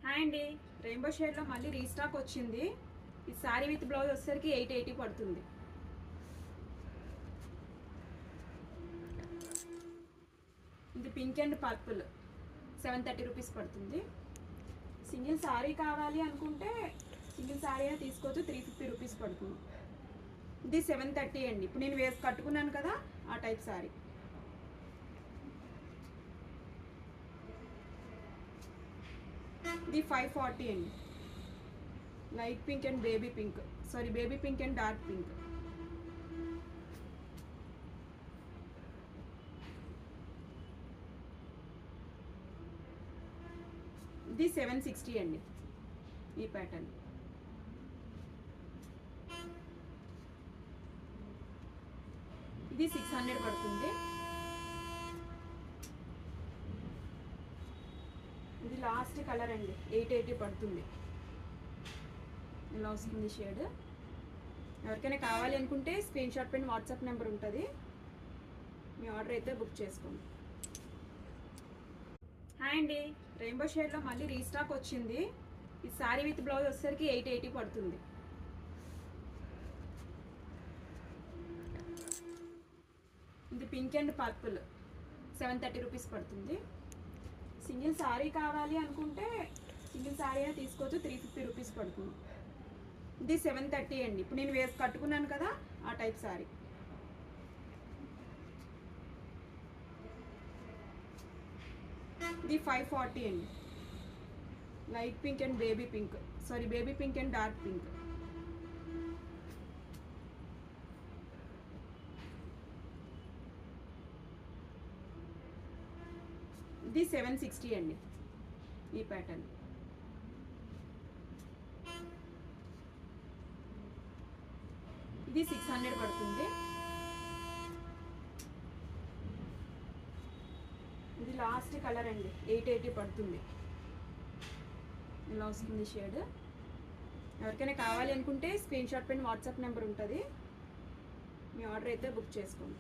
Hi అండి, rainbow షేడ్లో మళ్ళీ రీస్టాక్ వచ్చింది. ఈ శారీ విత్ బ్లౌజ్ వచ్చేసరికి 880 పడుతుంది. ఇది పింక్ అండ్ పర్పుల్ 730 రూపీస్ పడుతుంది. సింగిల్ శారీ కావాలి అనుకుంటే సింగిల్ శారీ అయినా తీసుకోవచ్చు, 350 రూపీస్ పడుతుంది. ఇది 730 అండి. ఇప్పుడు నేను వేసి కట్టుకున్నాను కదా ఆ టైప్ శారీ. ఇది 540 అండి. Light pink and baby pink, sorry baby pink and dark pink. ఇది 760 అండి ఈ ప్యాటర్న్. ఇది 600 పడుతుంది. ఇది లాస్ట్ కలర్ అండి, 880 పడుతుంది. ఇలా వస్తుంది షేడ్. ఎవరికైనా కావాలి అనుకుంటే స్క్రీన్ షాట్ పైన వాట్సాప్ నెంబర్ ఉంటుంది, మీ ఆర్డర్ అయితే బుక్ చేసుకోండి. హాయ్ అండి, రెయిన్బో షేడ్లో మళ్ళీ రీస్టాక్ వచ్చింది. ఈ శారీ విత్ బ్లౌజ్ వచ్చేసరికి 880 పడుతుంది. ఇది పింక్ అండ్ పర్పుల్ 730 రూపీస్ పడుతుంది. సింగిల్ శారీ కావాలి అనుకుంటే సింగిల్ శారీ అయినా తీసుకోవచ్చు, 350 రూపీస్ పడుతుంది. ఇది 730 అండి. ఇప్పుడు నేను వేసి కట్టుకున్నాను కదా ఆ టైప్ శారీ. ఇది 540 అండి. Light pink and baby pink, sorry baby pink and dark pink. ఇది 760 అండి ఈ ప్యాటర్న్. ఇది 600 పడుతుంది. ఇది లాస్ట్ కలర్ అండి, 880 పడుతుంది. ఇలా వస్తుంది షేడ్. ఎవరికైనా కావాలి అనుకుంటే స్క్రీన్ షాట్ పైన వాట్సాప్ నెంబర్ ఉంటుంది, మీ ఆర్డర్ అయితే బుక్ చేసుకోండి.